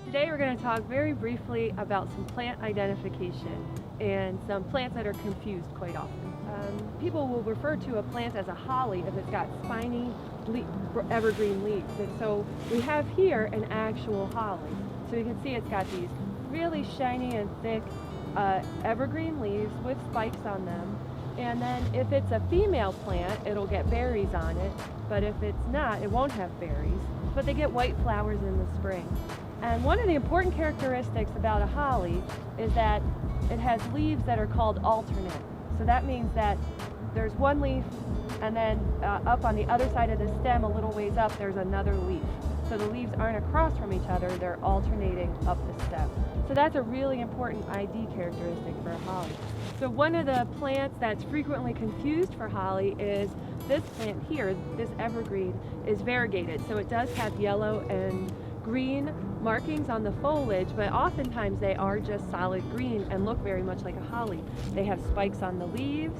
Today we're going to talk very briefly about some plant identification and some plants that are confused quite often. People will refer to a plant as a holly if it's got spiny evergreen leaves. And so we have here an actual holly. So you can see it's got these really shiny and thick evergreen leaves with spikes on them. And then if it's a female plant, it'll get berries on it. But if it's not, it won't have berries. But they get white flowers in the spring. And one of the important characteristics about a holly is that it has leaves that are called alternate. So that means that there's one leaf, and then up on the other side of the stem, a little ways up, there's another leaf. So the leaves aren't across from each other, they're alternating up the stem. So that's a really important ID characteristic for a holly. So one of the plants that's frequently confused for holly is this plant here, this evergreen, is variegated. So it does have yellow and green markings on the foliage, but oftentimes they are just solid green and look very much like a holly. They have spikes on the leaves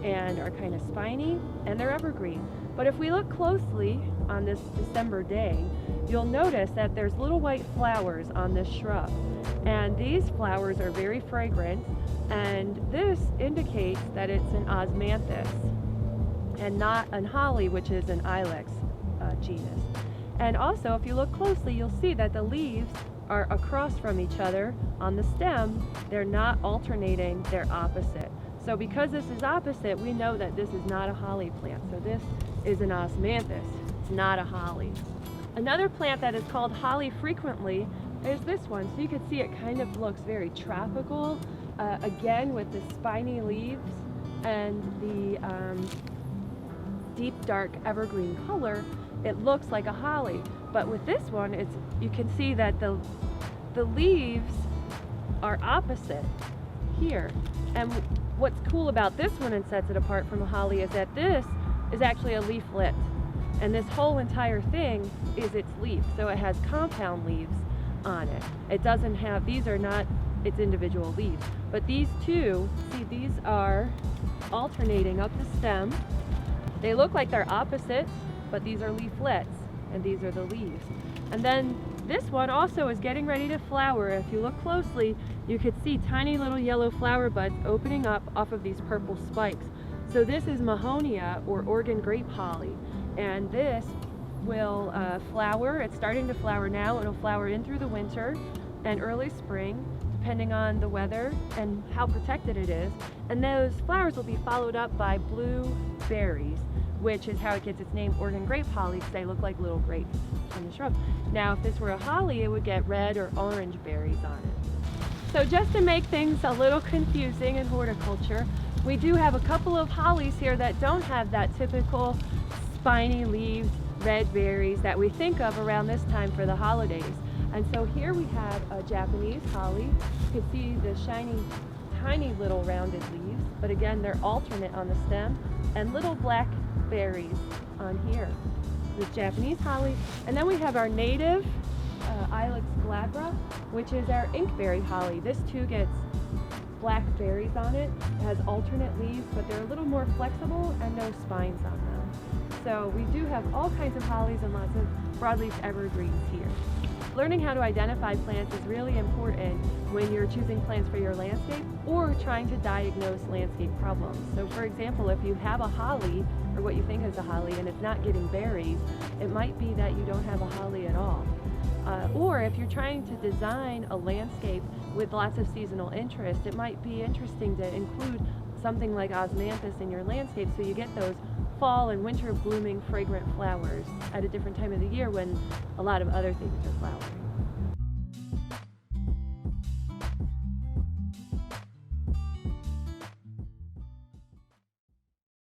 and are kind of spiny, and they're evergreen. But if we look closely on this December day, you'll notice that there's little white flowers on this shrub. And these flowers are very fragrant, and this indicates that it's an Osmanthus and not an holly, which is an ilex genus. And also, if you look closely, you'll see that the leaves are across from each other on the stem. They're not alternating, they're opposite. So because this is opposite, we know that this is not a holly plant. So this is an Osmanthus, it's not a holly. Another plant that is called holly frequently is this one. So you can see it kind of looks very tropical, again with the spiny leaves and the deep dark evergreen color. It looks like a holly, but with this one, you can see that the leaves are opposite here. And what's cool about this one and sets it apart from a holly is that this is actually a leaflet, and this whole entire thing is its leaf. So it has compound leaves on it. It doesn't have, these are not its individual leaves, but these two, see, these are alternating up the stem. They look like they're opposite, but these are leaflets, and these are the leaves. And then this one also is getting ready to flower. If you look closely, you could see tiny little yellow flower buds opening up off of these purple spikes. So this is Mahonia, or Oregon grape holly, and this will flower. It's starting to flower now. It'll flower in through the winter and early spring, depending on the weather and how protected it is. And those flowers will be followed up by blue berries, which is how it gets its name, Oregon grape holly, because they look like little grapes on the shrub. Now, if this were a holly, it would get red or orange berries on it. So just to make things a little confusing in horticulture, we do have a couple of hollies here that don't have that typical spiny leaved red berries that we think of around this time for the holidays. And so here we have a Japanese holly. You can see the shiny, tiny little rounded leaves, but again, they're alternate on the stem, and little black berries on here, this Japanese holly. And then we have our native Ilex glabra, which is our inkberry holly. This too gets black berries on it. It has alternate leaves, but they're a little more flexible and no spines on them. So we do have all kinds of hollies and lots of broadleaf evergreens here. Learning how to identify plants is really important when you're choosing plants for your landscape or trying to diagnose landscape problems. So for example, if you have a holly, or what you think is a holly, and it's not getting berries, it might be that you don't have a holly at all. Or if you're trying to design a landscape with lots of seasonal interest, it might be interesting to include something like Osmanthus in your landscape so you get those fall and winter blooming fragrant flowers at a different time of the year when a lot of other things are flowering.